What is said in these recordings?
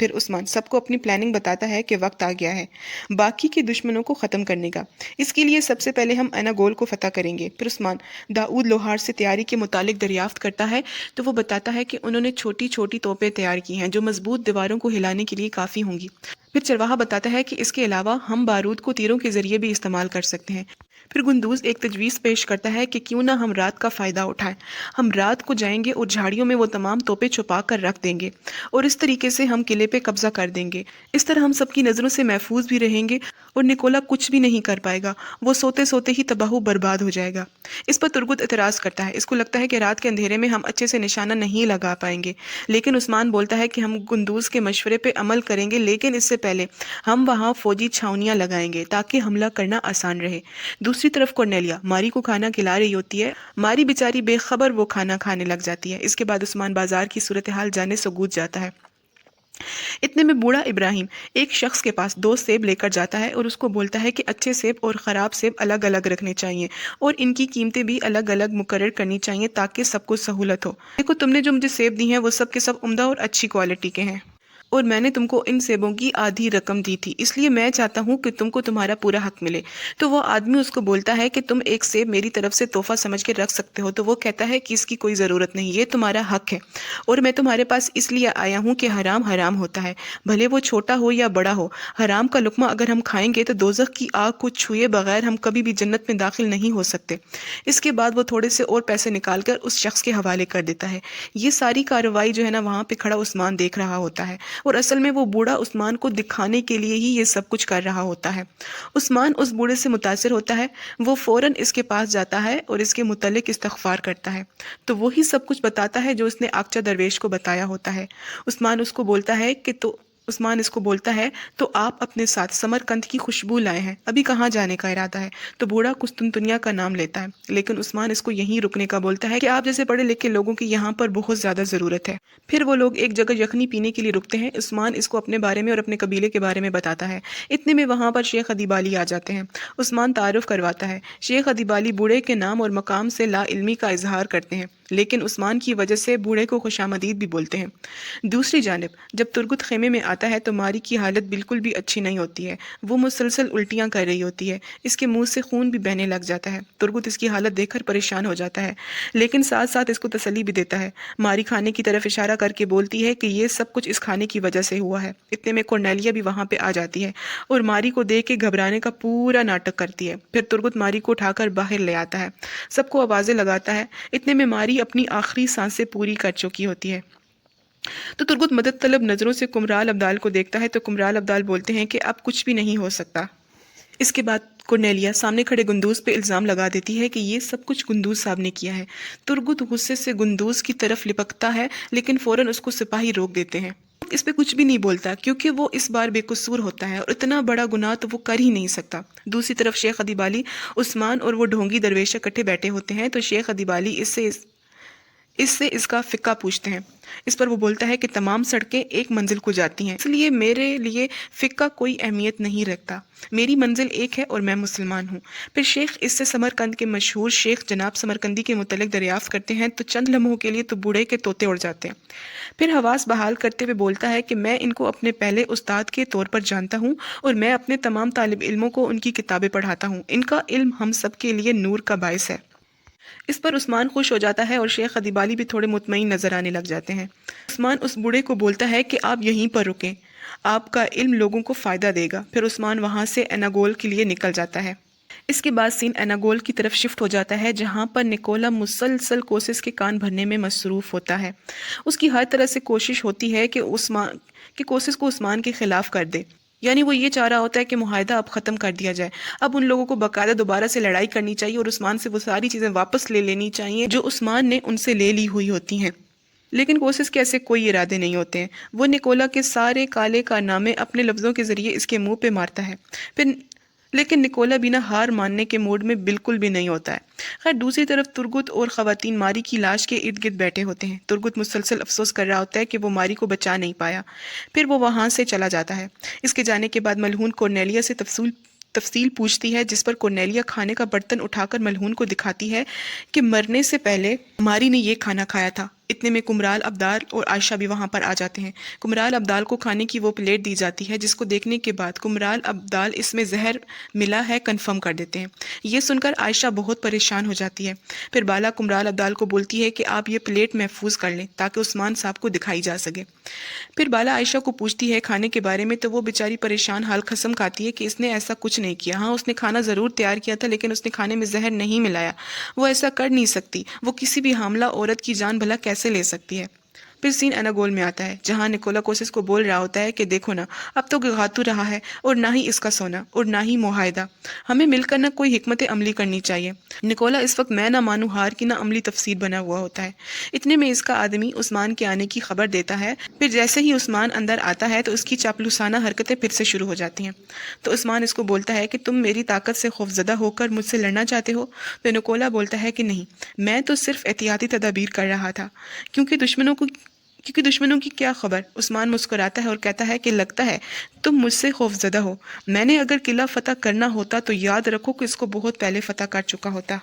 پھر عثمان سب کو اپنی پلاننگ بتاتا ہے کہ وقت آ گیا ہے باقی کے دشمنوں کو ختم کرنے کا۔ اس کے لیے سب سے پہلے ہم اناگول کو فتح کریں گے۔ پھر عثمان داؤد لوہار سے تیاری کے متعلق دریافت کرتا ہے تو وہ بتاتا ہے کہ انہوں نے چھوٹی چھوٹی توپیں تیار کی ہیں جو مضبوط دیواروں کو ہلانے کے لیے کافی ہوں گی۔ پھر چرواہا بتاتا ہے کہ اس کے علاوہ ہم بارود کو تیروں کے ذریعے بھی استعمال کر سکتے ہیں۔ پھر گندوز ایک تجویز پیش کرتا ہے کہ کیوں نہ ہم رات کا فائدہ اٹھائیں، ہم رات کو جائیں گے اور جھاڑیوں میں وہ تمام توپیں چھپا کر رکھ دیں گے اور اس طریقے سے ہم قلعے پہ قبضہ کر دیں گے۔ اس طرح ہم سب کی نظروں سے محفوظ بھی رہیں گے اور نکولا کچھ بھی نہیں کر پائے گا، وہ سوتے سوتے ہی تباہ و برباد ہو جائے گا۔ اس پر ترگت اعتراض کرتا ہے، اس کو لگتا ہے کہ رات کے اندھیرے میں ہم اچھے سے نشانہ نہیں لگا پائیں گے، لیکن عثمان بولتا ہے کہ ہم گندوز کے مشورے پہ عمل کریں گے، لیکن اس سے پہلے ہم وہاں فوجی چھاونیاں لگائیں گے تاکہ حملہ کرنا آسان رہے۔ دوسری طرف کورنیلیا ماری کو کھانا کھلا رہی ہوتی ہے، ماری بیچاری بے خبر وہ کھانا کھانے لگ جاتی ہے۔ اس کے بعد عثمان بازار کی صورتحال جانے سگوت جاتا ہے۔ اتنے میں بوڑھا ابراہیم ایک شخص کے پاس 2 سیب لے کر جاتا ہے اور اس کو بولتا ہے کہ اچھے سیب اور خراب سیب الگ الگ رکھنے چاہیے اور ان کی قیمتیں بھی الگ الگ مقرر کرنی چاہیے تاکہ سب کو سہولت ہو۔ دیکھو تم نے جو مجھے سیب دی ہیں وہ سب کے سب عمدہ اور اچھی کوالٹی کے ہیں اور میں نے تم کو ان سیبوں کی آدھی رقم دی تھی، اس لیے میں چاہتا ہوں کہ تم کو تمہارا پورا حق ملے۔ تو وہ آدمی اس کو بولتا ہے کہ تم ایک سیب میری طرف سے تحفہ سمجھ کے رکھ سکتے ہو، تو وہ کہتا ہے کہ اس کی کوئی ضرورت نہیں، یہ تمہارا حق ہے اور میں تمہارے پاس اس لیے آیا ہوں کہ حرام حرام ہوتا ہے، بھلے وہ چھوٹا ہو یا بڑا ہو۔ حرام کا لقمہ اگر ہم کھائیں گے تو دوزخ کی آگ کو چھوئے بغیر ہم کبھی بھی جنت میں داخل نہیں ہو سکتے۔ اس کے بعد وہ تھوڑے سے اور پیسے نکال کر اس شخص کے حوالے کر دیتا ہے۔ یہ ساری کارروائی جو ہے نا وہاں پہ کھڑا عثمان دیکھ رہا ہوتا ہے اور اصل میں وہ بوڑھا عثمان کو دکھانے کے لیے ہی یہ سب کچھ کر رہا ہوتا ہے۔ عثمان اس بوڑھے سے متاثر ہوتا ہے، وہ فوراً اس کے پاس جاتا ہے اور اس کے متعلق استغفار کرتا ہے تو وہی سب کچھ بتاتا ہے جو اس نے آقچہ درویش کو بتایا ہوتا ہے۔ عثمان اس کو بولتا ہے تو آپ اپنے ساتھ سمرقند کی خوشبو لائے ہیں، ابھی کہاں جانے کا ارادہ ہے؟ تو بوڑھا قسطنطنیہ کا نام لیتا ہے، لیکن عثمان اس کو یہیں رکنے کا بولتا ہے کہ آپ جیسے پڑھے لکھے لوگوں کی یہاں پر بہت زیادہ ضرورت ہے۔ پھر وہ لوگ ایک جگہ یخنی پینے کے لیے رکتے ہیں۔ عثمان اس کو اپنے بارے میں اور اپنے قبیلے کے بارے میں بتاتا ہے۔ اتنے میں وہاں پر شیخ ادیب علی آ جاتے ہیں۔ عثمان تعارف کرواتا ہے۔ شیخ ادیب علی بوڑھے کے نام اور مقام سے لا علمی کا اظہار کرتے ہیں، لیکن عثمان کی وجہ سے بوڑھے کو خوش آمدید بھی بولتے ہیں۔ دوسری جانب جب ترگت خیمے میں آتا ہے تو ماری کی حالت بالکل بھی اچھی نہیں ہوتی ہے، وہ مسلسل الٹیاں کر رہی ہوتی ہے، اس کے منہ سے خون بھی بہنے لگ جاتا ہے۔ ترگت اس کی حالت دیکھ کر پریشان ہو جاتا ہے، لیکن ساتھ ساتھ اس کو تسلی بھی دیتا ہے۔ ماری کھانے کی طرف اشارہ کر کے بولتی ہے کہ یہ سب کچھ اس کھانے کی وجہ سے ہوا ہے۔ اتنے میں کورنیلیا بھی وہاں پہ آ جاتی ہے اور ماری کو دیکھ کے گھبرانے کا پورا ناٹک کرتی ہے۔ پھر ترگت ماری کو اٹھا کر باہر لے آتا ہے، سب کو آوازیں لگاتا ہے۔ اتنے میں ماری اپنی آخری سانسیں پوری کر چکی ہوتی ہے تو ترگت مدد طلب نظروں سے کمرال ابدال کو دیکھتا ہے تو کمرال ابدال بولتے ہیں کہ اب کچھ بھی نہیں ہو سکتا۔ اس کے بعد کورنیلیا سامنے کھڑے گندوز پہ الزام لگا دیتی ہے کہ یہ سب کچھ گندوز صاحب نے کیا ہے۔ ترگت غصے سے گندوز کی طرف لپکتا ہے لیکن فوراً اس کو سپاہی روک دیتے ہیں۔ اس پہ کچھ بھی نہیں بولتا کیونکہ وہ اس بار بے قصور ہوتا ہے اور اتنا بڑا گناہ تو وہ کر ہی نہیں سکتا۔ دوسری طرف شیخ ادیب علی، عثمان اور وہ ڈھونگی درویش اکٹھے بیٹھے ہوتے ہیں تو شیخ ادیب علی اس سے اس کا فقہ پوچھتے ہیں۔ اس پر وہ بولتا ہے کہ تمام سڑکیں ایک منزل کو جاتی ہیں، اس لیے میرے لیے فقہ کوئی اہمیت نہیں رکھتا، میری منزل ایک ہے اور میں مسلمان ہوں۔ پھر شیخ اس سے سمرقند کے مشہور شیخ جناب سمرقندی کے متعلق دریافت کرتے ہیں تو چند لمحوں کے لیے تو بوڑھے کے طوطے اڑ جاتے ہیں۔ پھر حواس بحال کرتے ہوئے بولتا ہے کہ میں ان کو اپنے پہلے استاد کے طور پر جانتا ہوں اور میں اپنے تمام طالب علموں کو ان کی کتابیں پڑھاتا ہوں، ان کا علم ہم سب کے لیے نور کا باعث ہے۔ اس پر عثمان خوش ہو جاتا ہے اور شیخ ادیب علی بھی تھوڑے مطمئن نظر آنے لگ جاتے ہیں۔ عثمان اس بوڑھے کو بولتا ہے کہ آپ یہیں پر رکیں، آپ کا علم لوگوں کو فائدہ دے گا۔ پھر عثمان وہاں سے اناگول کے لیے نکل جاتا ہے۔ اس کے بعد سین اناگول کی طرف شفٹ ہو جاتا ہے جہاں پر نکولا مسلسل کوسس کے کان بھرنے میں مصروف ہوتا ہے۔ اس کی ہر طرح سے کوشش ہوتی ہے کہ کوسس کو عثمان کے خلاف کر دے، یعنی وہ یہ چاہ رہا ہوتا ہے کہ معاہدہ اب ختم کر دیا جائے، اب ان لوگوں کو باقاعدہ دوبارہ سے لڑائی کرنی چاہیے اور عثمان سے وہ ساری چیزیں واپس لے لینی چاہیے جو عثمان نے ان سے لے لی ہوئی ہوتی ہیں۔ لیکن کوسس کے ایسے کوئی ارادے نہیں ہوتے ہیں، وہ نکولا کے سارے کالے کارنامے اپنے لفظوں کے ذریعے اس کے منہ پہ مارتا ہے، لیکن نکولا بنا ہار ماننے کے موڈ میں بالکل بھی نہیں ہوتا ہے۔ خیر دوسری طرف ترگت اور خواتین ماری کی لاش کے ارد گرد بیٹھے ہوتے ہیں۔ ترگت مسلسل افسوس کر رہا ہوتا ہے کہ وہ ماری کو بچا نہیں پایا، پھر وہ وہاں سے چلا جاتا ہے۔ اس کے جانے کے بعد ملہون کورنیلیا سے تفصیل پوچھتی ہے، جس پر کورنیلیا کھانے کا برتن اٹھا کر ملہون کو دکھاتی ہے کہ مرنے سے پہلے ماری نے یہ کھانا کھایا تھا، اتنے میں کمرال عبدال اور عائشہ بھی وہاں پر آ جاتے ہیں۔ کمرال عبدال کو کھانے کی وہ پلیٹ دی جاتی ہے جس کو دیکھنے کے بعد کمرال عبدال اس میں زہر ملا ہے کنفرم کر دیتے ہیں۔ یہ سن کر عائشہ بہت پریشان ہو جاتی ہے۔ پھر بالا کمرال عبدال کو بولتی ہے کہ آپ یہ پلیٹ محفوظ کر لیں تاکہ عثمان صاحب کو دکھائی جا سکے۔ پھر بالا عائشہ کو پوچھتی ہے کھانے کے بارے میں تو وہ بیچاری پریشان حال قسم کھاتی ہے کہ اس نے ایسا کچھ نہیں کیا۔ ہاں، اس نے کھانا ضرور تیار کیا تھا لیکن اس نے کھانے میں زہر نہیں ملایا، وہ ایسا کر نہیں سکتی، وہ کسی بھی حاملہ عورت کی جان بھلا کیسے لے سکتی ہے۔ پھر سین اناگول میں آتا ہے جہاں نکولا کوسس کو بول رہا ہوتا ہے کہ دیکھو نا، اب تو گغاتو رہا ہے اور نہ ہی اس کا سونا اور نہ ہی معاہدہ، ہمیں مل کر نہ کوئی حکمت عملی کرنی چاہیے۔ نکولا اس وقت میں نہ مانو ہار کی نہ عملی تفسیر بنا ہوا ہوتا ہے۔ اتنے میں اس کا آدمی عثمان کے آنے کی خبر دیتا ہے۔ پھر جیسے ہی عثمان اندر آتا ہے تو اس کی چاپلوسانہ حرکتیں پھر سے شروع ہو جاتی ہیں۔ تو عثمان اس کو بولتا ہے کہ تم میری طاقت سے خوفزدہ ہو کر مجھ سے لڑنا چاہتے ہو؟ تو نکولا بولتا ہے کہ نہیں، میں تو صرف احتیاطی تدابیر کر رہا تھا، کیونکہ دشمنوں کی کیا خبر۔ عثمان مسکراتا ہے اور کہتا ہے کہ لگتا ہے تم مجھ سے خوفزدہ ہو، میں نے اگر قلعہ فتح کرنا ہوتا تو یاد رکھو کہ اس کو بہت پہلے فتح کر چکا ہوتا۔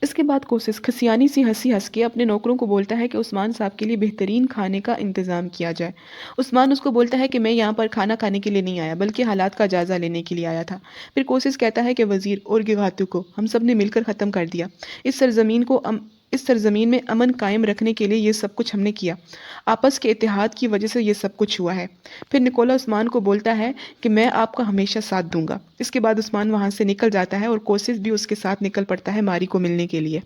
اس کے بعد کوسس کھسیانی سی ہنسی ہنس کے اپنے نوکروں کو بولتا ہے کہ عثمان صاحب کے لیے بہترین کھانے کا انتظام کیا جائے۔ عثمان اس کو بولتا ہے کہ میں یہاں پر کھانا کھانے کے لیے نہیں آیا بلکہ حالات کا جائزہ لینے کے لیے آیا تھا۔ پھر کوسس کہتا ہے کہ وزیر اور گغاتو کو ہم سب نے مل کر ختم کر دیا۔ اس سرزمین میں امن قائم رکھنے کے لیے یہ سب کچھ ہم نے کیا، آپس کے اتحاد کی وجہ سے یہ سب کچھ ہوا ہے۔ پھر نکولا عثمان کو بولتا ہے کہ میں آپ کا ہمیشہ ساتھ دوں گا۔ اس کے بعد عثمان وہاں سے نکل جاتا ہے اور کوسس بھی اس کے ساتھ نکل پڑتا ہے ماری کو ملنے کے لیے۔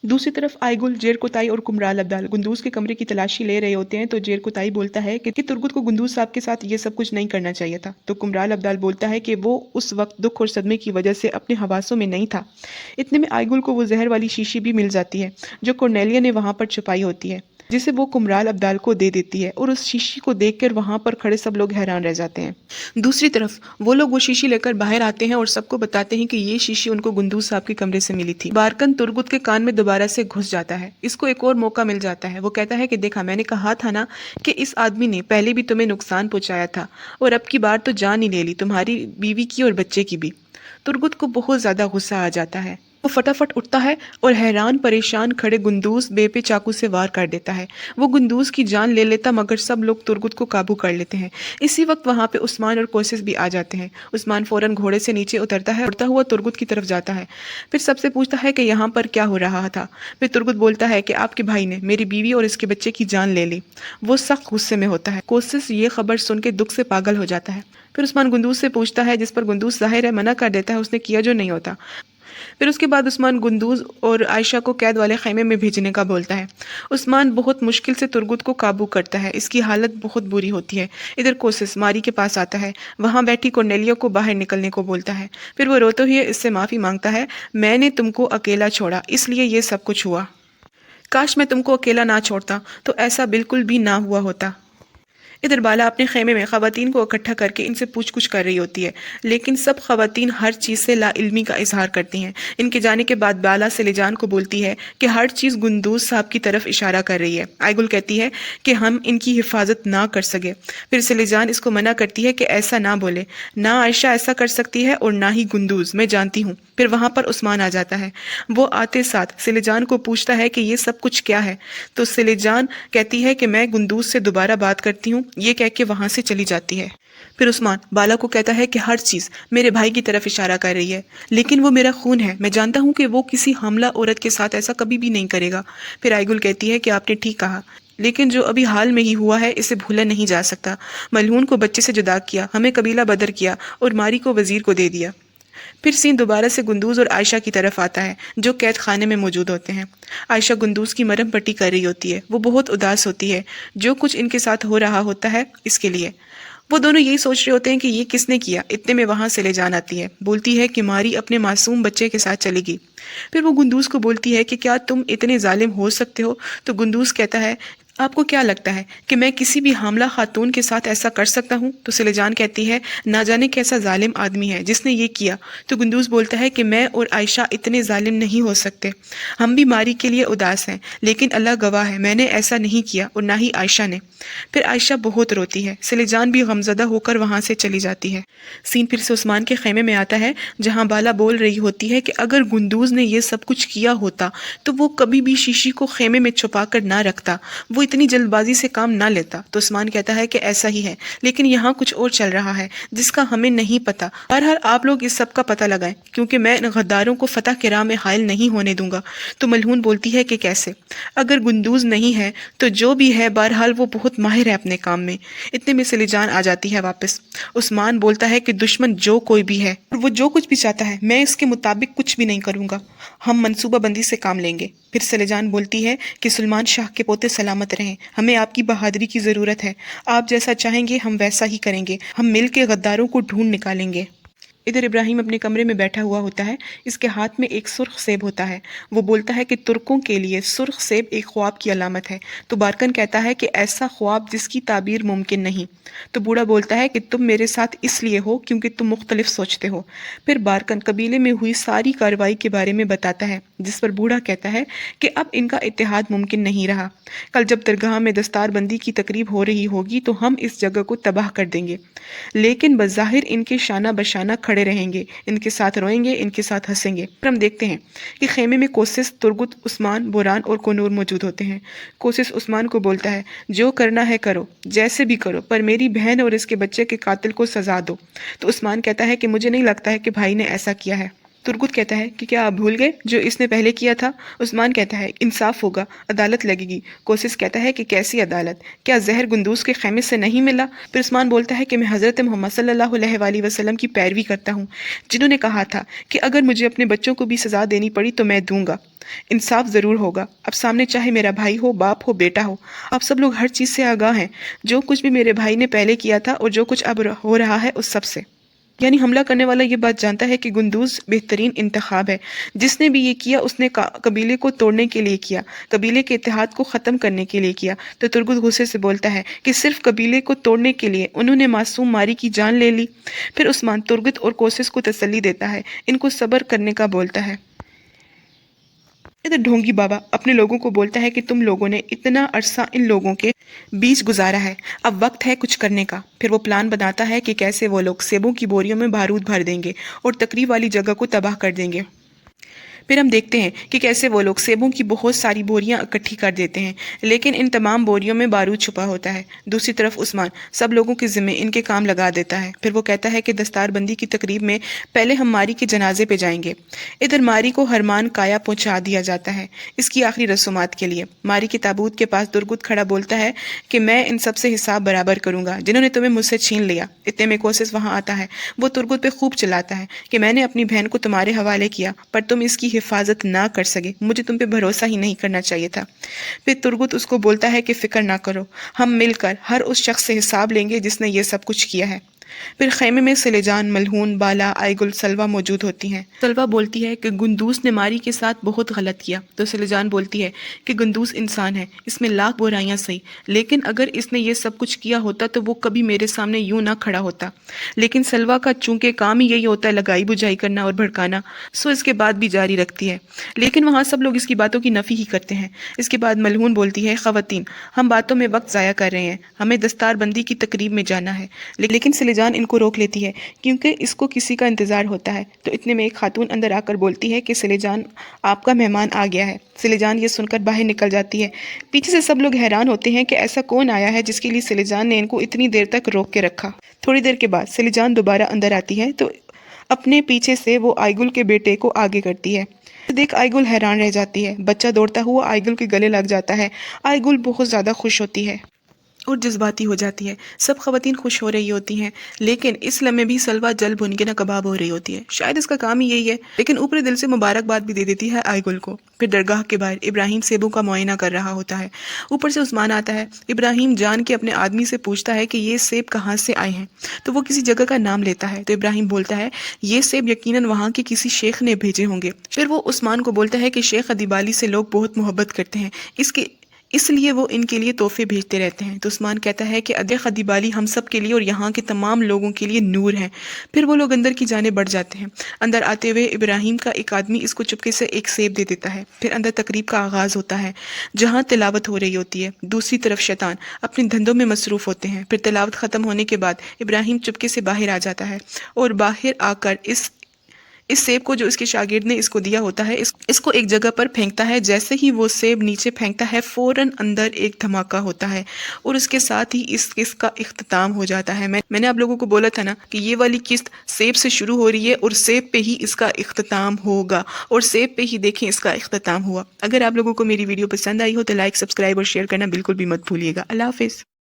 دوسری طرف آئیگل، جیرکوتائی اور کمرال عبدال گندوز کے کمرے کی تلاشی لے رہے ہوتے ہیں تو جیرکوتائی بولتا ہے کہ ترگت کو گندوز صاحب کے ساتھ یہ سب کچھ نہیں کرنا چاہیے تھا۔ تو کمرال عبدال بولتا ہے کہ وہ اس وقت دکھ اور صدمے کی وجہ سے اپنے حواسوں میں نہیں تھا۔ اتنے میں آئیگل کو وہ زہر والی شیشی بھی مل جاتی ہے جو کورنیلیا نے وہاں پر چھپائی ہوتی ہے، جسے وہ کمرال عبدال کو دے دیتی ہے، اور اس شیشی کو دیکھ کر وہاں پر کھڑے سب لوگ حیران رہ جاتے ہیں۔ دوسری طرف وہ لوگ وہ شیشی لے کر باہر آتے ہیں اور سب کو بتاتے ہیں کہ یہ شیشی ان کو گندوز صاحب کے کمرے سے ملی تھی۔ بارکن ترگت کے کان میں دوبارہ سے گھس جاتا ہے، اس کو ایک اور موقع مل جاتا ہے۔ وہ کہتا ہے کہ دیکھا، میں نے کہا تھا نا کہ اس آدمی نے پہلے بھی تمہیں نقصان پہنچایا تھا اور اب کی بار تو جان ہی لے لی، تمہاری بیوی کی اور بچے کی بھی۔ ترگت کو بہت زیادہ غصہ آ جاتا ہے، وہ فٹافٹ اٹھتا ہے اور حیران پریشان کھڑے گندوز بے پہ چاقو سے وار کر دیتا ہے۔ وہ گندوز کی جان لے لیتا مگر سب لوگ ترگت کو قابو کر لیتے ہیں۔ اسی وقت وہاں پہ عثمان اور کوسس بھی آ جاتے ہیں۔ عثمان فوراً گھوڑے سے نیچے اترتا ہے، اڑتا ہوا ترگت کی طرف جاتا ہے، پھر سب سے پوچھتا ہے کہ یہاں پر کیا ہو رہا تھا۔ پھر ترگت بولتا ہے کہ آپ کے بھائی نے میری بیوی اور اس کے بچے کی جان لے لی۔ وہ سخت غصے میں ہوتا ہے۔ کوسس یہ خبر سن کے دکھ سے پاگل ہو جاتا ہے۔ پھر عثمان گندوز سے پوچھتا ہے، جس پر گندوز ظاہر ہے منع کر دیتا ہے اس نے کیا جو نہیں ہوتا۔ پھر اس کے بعد عثمان گندوز اور عائشہ کو قید والے خیمے میں بھیجنے کا بولتا ہے۔ عثمان بہت مشکل سے ترگت کو قابو کرتا ہے، اس کی حالت بہت بری ہوتی ہے۔ ادھر کوسس ماری کے پاس آتا ہے، وہاں بیٹھی کورنیلیا کو باہر نکلنے کو بولتا ہے۔ پھر وہ روتے ہوئے اس سے معافی مانگتا ہے، میں نے تم کو اکیلا چھوڑا اس لیے یہ سب کچھ ہوا، کاش میں تم کو اکیلا نہ چھوڑتا تو ایسا بالکل بھی نہ ہوا ہوتا۔ ادھر بالا اپنے خیمے میں خواتین کو اکٹھا کر کے ان سے پوچھ گچھ کر رہی ہوتی ہے، لیکن سب خواتین ہر چیز سے لا علمی کا اظہار کرتی ہیں۔ ان کے جانے کے بعد بالا سلیجان کو بولتی ہے کہ ہر چیز گندوز صاحب کی طرف اشارہ کر رہی ہے۔ آئیگل کہتی ہے کہ ہم ان کی حفاظت نہ کر سکے۔ پھر سلیجان اس کو منع کرتی ہے کہ ایسا نہ بولے، نہ عائشہ ایسا کر سکتی ہے اور نہ ہی گندوز، میں جانتی ہوں۔ پھر وہاں پر عثمان آ جاتا ہے، وہ آتے ساتھ سلیجان کو پوچھتا ہے کہ یہ سب کچھ کیا ہے، تو سلیجان کہتی ہے کہ میں گندوز سے دوبارہ بات کرتی ہوں، یہ کہہ کے وہاں سے چلی جاتی ہے۔ پھر عثمان بالا کو کہتا ہے کہ ہر چیز میرے بھائی کی طرف اشارہ کر رہی ہے، لیکن وہ میرا خون ہے، میں جانتا ہوں کہ وہ کسی حاملہ عورت کے ساتھ ایسا کبھی بھی نہیں کرے گا۔ پھر آئیگل کہتی ہے کہ آپ نے ٹھیک کہا، لیکن جو ابھی حال میں ہی ہوا ہے اسے بھولا نہیں جا سکتا۔ ملعون کو بچے سے جدا کیا، ہمیں قبیلہ بدر کیا اور ماری کو وزیر کو دے دیا۔ پھر سین دوبارہ سے گندوز اور عائشہ کی طرف آتا ہے جو قید خانے میں موجود ہوتے ہیں۔ عائشہ گندوز کی مرہم پٹی کر رہی ہوتی ہے، وہ بہت اداس ہوتی ہے جو کچھ ان کے ساتھ ہو رہا ہوتا ہے اس کے لیے۔ وہ دونوں یہی سوچ رہے ہوتے ہیں کہ یہ کس نے کیا۔ اتنے میں وہاں سے لے جان آتی ہے، بولتی ہے کہ ماری اپنے معصوم بچے کے ساتھ چلے گی۔ پھر وہ گندوز کو بولتی ہے کہ کیا تم اتنے ظالم ہو سکتے ہو؟ تو گندوز کہتا ہے آپ کو کیا لگتا ہے کہ میں کسی بھی حاملہ خاتون کے ساتھ ایسا کر سکتا ہوں؟ تو سلیجان کہتی ہے نہ جانے کیسا ظالم آدمی ہے جس نے یہ کیا۔ تو گندوز بولتا ہے کہ میں اور عائشہ اتنے ظالم نہیں ہو سکتے، ہم بھی ماری کے لیے اداس ہیں، لیکن اللہ گواہ ہے میں نے ایسا نہیں کیا اور نہ ہی عائشہ نے۔ پھر عائشہ بہت روتی ہے، سلیجان بھی غمزدہ ہو کر وہاں سے چلی جاتی ہے۔ سین پھر سے عثمان کے خیمے میں آتا ہے جہاں بالا بول رہی ہوتی ہے کہ اگر گندوز نے یہ سب کچھ کیا ہوتا تو وہ کبھی بھی شیشی کو خیمے میں چھپا کر نہ رکھتا، وہ اتنی جلد بازی سے کام نہ لیتا۔ تو عثمان کہتا ہے کہ ایسا ہی ہے، لیکن یہاں کچھ اور چل رہا ہے جس کا ہمیں نہیں پتا۔ بہرحال آپ لوگ اس سب کا پتہ لگائیں، کیونکہ میں ان غداروں کو فتح کی راہ میں حائل نہیں ہونے دوں گا۔ تو ملہون بولتی ہے کہ کیسے؟ اگر گندوز نہیں ہے تو جو بھی ہے بہرحال وہ بہت ماہر ہے اپنے کام میں۔ اتنے میں سلیجان آ جاتی ہے واپس۔ عثمان بولتا ہے کہ دشمن جو کوئی بھی ہے اور وہ جو کچھ بھی چاہتا ہے میں اس کے مطابق کچھ بھی نہیں کروں گا، ہم منصوبہ بندی سے کام لیں گے۔ پھر سلیجان بولتی ہے کہ سلمان شاہ کے پوتے سلامت رہیں، ہمیں آپ کی بہادری کی ضرورت ہے، آپ جیسا چاہیں گے ہم ویسا ہی کریں گے، ہم مل کے غداروں کو ڈھونڈ نکالیں گے۔ ادھر ابراہیم اپنے کمرے میں بیٹھا ہوا ہوتا ہے، اس کے ہاتھ میں ایک سرخ سیب ہوتا ہے۔ وہ بولتا ہے کہ ترکوں کے لیے سرخ سیب ایک خواب کی علامت ہے۔ تو بارکن کہتا ہے کہ ایسا خواب جس کی تعبیر ممکن نہیں۔ تو بوڑھا بولتا ہے کہ تم میرے ساتھ اس لیے ہو کیونکہ تم مختلف سوچتے ہو۔ پھر بارکن قبیلے میں ہوئی ساری کارروائی کے بارے میں بتاتا ہے، جس پر بوڑھا کہتا ہے کہ اب ان کا اتحاد ممکن نہیں رہا۔ کل جب درگاہ میں دستار بندی کی تقریب ہو رہی ہوگی تو ہم اس جگہ کو تباہ کر دیں گے، لیکن بظاہر ان کے شانہ بشانہ کھڑے رہیں گے، ان کے ساتھ روئیں گے، ان کے ساتھ ہنسیں گے۔ پھر ہم دیکھتے ہیں کہ خیمے میں کوسس، ترگت، عثمان، بوران اور کنور موجود ہوتے ہیں۔ کوسس عثمان کو بولتا ہے جو کرنا ہے کرو، جیسے بھی کرو، پر میری بہن اور اس کے بچے کے قاتل کو سزا دو۔ تو عثمان کہتا ہے کہ مجھے نہیں لگتا ہے کہ بھائی نے ایسا کیا ہے۔ ترگت کہتا ہے کہ کیا آپ بھول گئے جو اس نے پہلے کیا تھا؟ عثمان کہتا ہے انصاف ہوگا، عدالت لگے گی۔ کوسس کہتا ہے کہ کیسی عدالت؟ کیا زہر گندوز کے خیمے سے نہیں ملا؟ پھر عثمان بولتا ہے کہ میں حضرت محمد صلی اللہ علیہ وآلہ وسلم کی پیروی کرتا ہوں، جنہوں نے کہا تھا کہ اگر مجھے اپنے بچوں کو بھی سزا دینی پڑی تو میں دوں گا، انصاف ضرور ہوگا۔ اب سامنے چاہے میرا بھائی ہو، باپ ہو، بیٹا ہو، آپ سب لوگ ہر چیز سے آگاہ ہیں، جو کچھ بھی میرے بھائی نے پہلے کیا تھا اور جو کچھ اب ہو رہا ہے اس سب سے۔ یعنی حملہ کرنے والا یہ بات جانتا ہے کہ گندوز بہترین انتخاب ہے، جس نے بھی یہ کیا اس نے قبیلے کو توڑنے کے لیے کیا، قبیلے کے اتحاد کو ختم کرنے کے لیے کیا۔ تو ترگت غصے سے بولتا ہے کہ صرف قبیلے کو توڑنے کے لیے انہوں نے معصوم ماری کی جان لے لی۔ پھر عثمان ترگت اور کوسس کو تسلی دیتا ہے، ان کو صبر کرنے کا بولتا ہے۔ ادھر ڈھونگی بابا اپنے لوگوں کو بولتا ہے کہ تم لوگوں نے اتنا عرصہ ان لوگوں کے بیچ گزارا ہے، اب وقت ہے کچھ کرنے کا۔ پھر وہ پلان بناتا ہے کہ کیسے وہ لوگ سیبوں کی بوریوں میں بارود بھر دیں گے اور تقریب والی جگہ کو تباہ کر دیں گے۔ پھر ہم دیکھتے ہیں کہ کیسے وہ لوگ سیبوں کی بہت ساری بوریاں اکٹھی کر دیتے ہیں، لیکن ان تمام بوریوں میں بارود چھپا ہوتا ہے۔ دوسری طرف عثمان سب لوگوں کے ذمے ان کے کام لگا دیتا ہے۔ پھر وہ کہتا ہے کہ دستار بندی کی تقریب میں پہلے ہم ماری کے جنازے پہ جائیں گے۔ ادھر ماری کو ہرمان کایا پہنچا دیا جاتا ہے اس کی آخری رسومات کے لیے۔ ماری کے تابوت کے پاس درگت کھڑا بولتا ہے کہ میں ان سب سے حساب برابر کروں گا جنہوں نے تمہیں مجھ سے چھین لیا۔ اتنے میں کوسس وہاں آتا ہے، وہ ترگت پہ خوب چلاتا ہے کہ میں نے اپنی بہن کو تمہارے حوالے کیا پر تم اس کی حفاظت نہ کر سکے، مجھے تم پہ بھروسہ ہی نہیں کرنا چاہیے تھا۔ پھر ترگت اس کو بولتا ہے کہ فکر نہ کرو، ہم مل کر ہر اس شخص سے حساب لیں گے جس نے یہ سب کچھ کیا ہے۔ پھر خیمے میں سلیجان، ملہون، بالا، آئیگل، سلوہ موجود ہوتی ہیں۔ سلوہ بولتی ہے کہ گندوز نے ماری کے ساتھ بہت غلط کیا۔ تو سلیجان بولتی ہے کہ گندوز انسان ہے، اس میں لاکھ برائیاں صحیح، لیکن اگر اس نے یہ سب کچھ کیا ہوتا تو وہ کبھی میرے سامنے یوں نہ کھڑا ہوتا۔ لیکن سلوہ کا چونکہ کام ہی یہی ہوتا ہے لگائی بجھائی کرنا اور بھڑکانا، سو اس کے بعد بھی جاری رکھتی ہے، لیکن وہاں سب لوگ اس کی باتوں کی نفی ہی کرتے ہیں۔ اس کے بعد ملہون بولتی ہے خواتین ہم باتوں میں وقت ضائع کر رہے ہیں، ہمیں دستار بندی کی تقریب میں جانا ہے۔ لیکن سلیجان ان کو روک لیتی ہے کیونکہ اس کو کسی کا انتظار ہوتا ہے۔ تو اتنے میں ایک خاتون اندر آ کر بولتی ہے کہ سلیجان آپ کا مہمان آ گیا ہے۔ سلیجان یہ سن کر باہر نکل جاتی ہے۔ پیچھے سے سب لوگ حیران ہوتے ہیں کہ ایسا کون آیا ہے جس کے لیے سلیجان نے ان کو اتنی دیر تک روک کے رکھا۔ تھوڑی دیر کے بعد سلیجان دوبارہ اندر آتی ہے تو اپنے پیچھے سے وہ آئیگل کے بیٹے کو آگے کرتی ہے۔ دیکھ آئیگل حیران رہ جاتی ہے، بچہ دوڑتا ہوا آئیگل کے گلے لگ جاتا ہے۔ آئیگل بہت زیادہ خوش ہوتی ہے اور جذباتی ہو جاتی ہے۔ سب خواتین خوش ہو رہی ہوتی ہیں، لیکن اس لمحے بھی سلوہ جل بھن کے نہ کباب ہو رہی ہوتی ہے۔ شاید اس کا کام ہی یہی ہے، لیکن اوپری دل سے مبارکباد بھی دے دیتی ہے آئیگل کو۔ پھر درگاہ کے باہر ابراہیم سیبوں کا معائنہ کر رہا ہوتا ہے۔ اوپر سے عثمان آتا ہے۔ ابراہیم جان کے اپنے آدمی سے پوچھتا ہے کہ یہ سیب کہاں سے آئے ہیں، تو وہ کسی جگہ کا نام لیتا ہے۔ تو ابراہیم بولتا ہے یہ سیب یقیناً وہاں کے کسی شیخ نے بھیجے ہوں گے۔ پھر وہ عثمان کو بولتا ہے کہ شیخ ادیبالی سے لوگ بہت محبت کرتے ہیں، اس لیے وہ ان کے لیے تحفے بھیجتے رہتے ہیں۔ تو عثمان کہتا ہے کہ ادے خدیبالی ہم سب کے لیے اور یہاں کے تمام لوگوں کے لیے نور ہیں۔ پھر وہ لوگ اندر کی جانب بڑھ جاتے ہیں۔ اندر آتے ہوئے ابراہیم کا ایک آدمی اس کو چپکے سے ایک سیب دے دیتا ہے۔ پھر اندر تقریب کا آغاز ہوتا ہے جہاں تلاوت ہو رہی ہوتی ہے۔ دوسری طرف شیطان اپنے دھندوں میں مصروف ہوتے ہیں۔ پھر تلاوت ختم ہونے کے بعد ابراہیم چپکے سے باہر آ جاتا ہے اور باہر آ کر اس سیب کو جو اس کے شاگرد نے اس کو دیا ہوتا ہے اس کو ایک جگہ پر پھینکتا ہے۔ جیسے ہی وہ سیب نیچے پھینکتا ہے فوراً اندر ایک دھماکہ ہوتا ہے اور اس کے ساتھ ہی اس قسط کا اختتام ہو جاتا ہے۔ میں نے آپ لوگوں کو بولا تھا نا کہ یہ والی قسط سیب سے شروع ہو رہی ہے اور سیب پہ ہی اس کا اختتام ہوگا، اور سیب پہ ہی دیکھیں اس کا اختتام ہوا۔ اگر آپ لوگوں کو میری ویڈیو پسند آئی ہو تو لائک، سبسکرائب اور شیئر کرنا بالکل بھی مت بھولیے گا۔ اللہ حافظ۔